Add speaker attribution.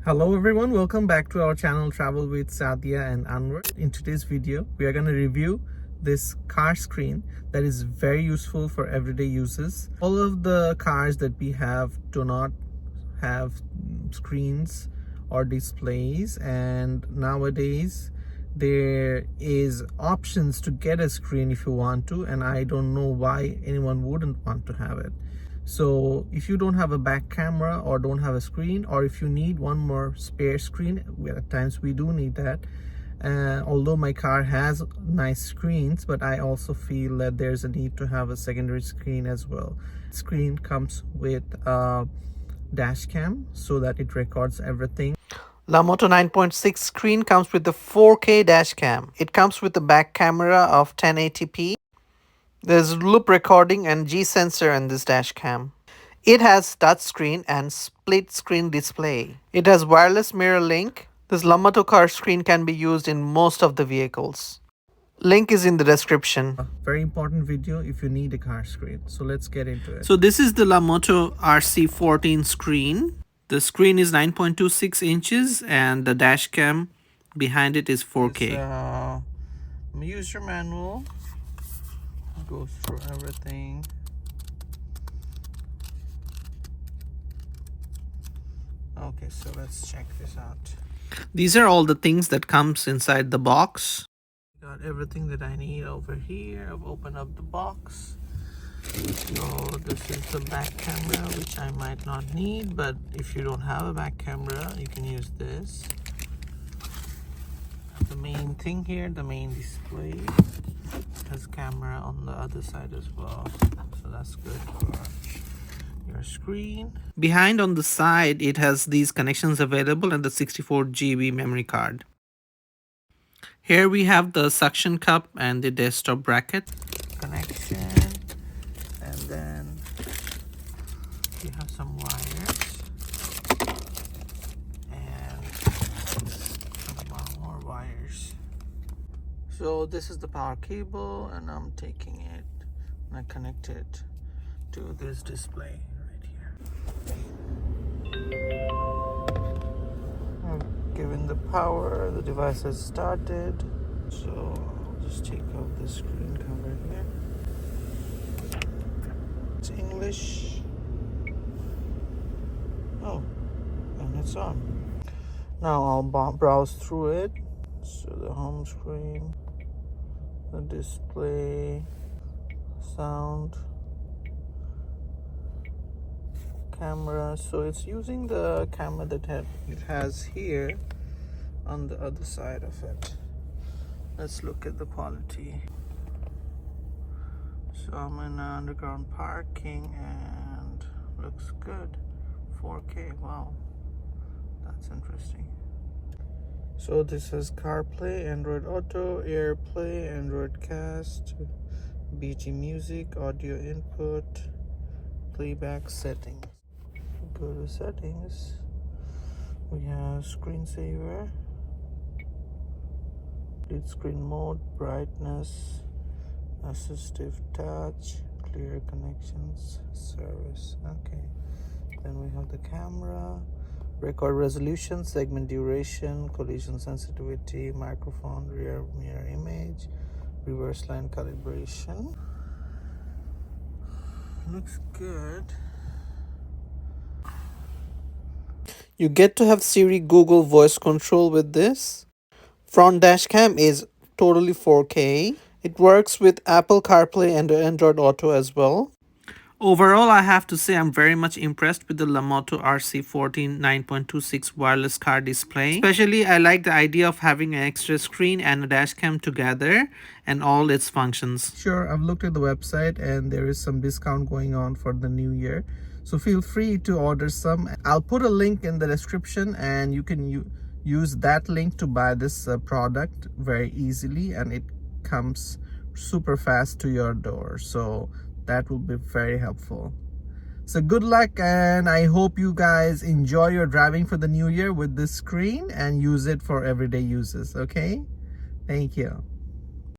Speaker 1: Hello everyone, welcome back to our channel Travel with Sadia and Anwar. In today's video, we are going to review this car screen that is very useful for everyday uses. All of the cars that we have do not have screens or displays, and nowadays there is options to get a screen if you want to, and I don't know why anyone wouldn't want to have it. So if you don't have a back camera or don't have a screen, or if you need one more spare screen, at times we do need that. Although my car has nice screens, but I also feel that there's a need to have a secondary screen as well. Screen comes with a dash cam so that it records everything. Lamtto 9.6 screen comes with the 4K dash cam. It comes with a back camera of 1080p. There's loop recording and G sensor in this dash cam. It has touchscreen and split screen display. It has wireless mirror link. This Lamtto Carscreen can be used in most of the vehicles. Link is in the description. A very important video if you need a car screen. So let's get into it. So this is the Lamtto RC14 screen. The screen is 9.26 inches and the dash cam behind it is 4K. User manual goes through everything. Okay, so let's check this out. These are all the things that comes inside the box. Got everything that I need over here. I've opened up the box. So this is the back camera, which I might not need, but if you don't have a back camera, you can use this. The main thing here, the main display, has camera on the other side as well, so that's good for your screen. Behind on the side, it has these connections available and the 64 GB memory card. Here we have the suction cup and the desktop bracket connection, and then we have some wires and some more wires. So this is the power cable, and I'm taking it and I connect it to this display right here. I've given the power, the device has started. So I'll just take off the screen cover here. It's English. Oh, and it's on. Now I'll browse through it. So the home screen, the display, sound, camera. So it's using the camera that it has here on the other side of it. Let's look at the quality. So I'm in underground parking and looks good. 4K, wow, that's interesting. So this is CarPlay, Android Auto, AirPlay, Android Cast, BG Music, audio input, playback settings. Go to settings. We have screensaver, split screen mode, brightness, assistive touch, clear connections, service. Okay. Then we have the camera, record resolution, segment duration, collision sensitivity, microphone, rear mirror image, reverse line calibration. Looks good. You get to have Siri Google voice control with this. Front dash cam is totally 4K. It works with Apple CarPlay and Android Auto as well. Overall, I have to say I'm very much impressed with the Lamtto RC14 9.26 wireless car display. Especially, I like the idea of having an extra screen and a dash cam together and all its functions. Sure, I've looked at the website and there is some discount going on for the new year. So feel free to order some. I'll put a link in the description and you can use that link to buy this product very easily, and it comes super fast to your door. So that will be very helpful. So good luck, and I hope you guys enjoy your driving for the new year with this screen and use it for everyday uses. Okay, thank you.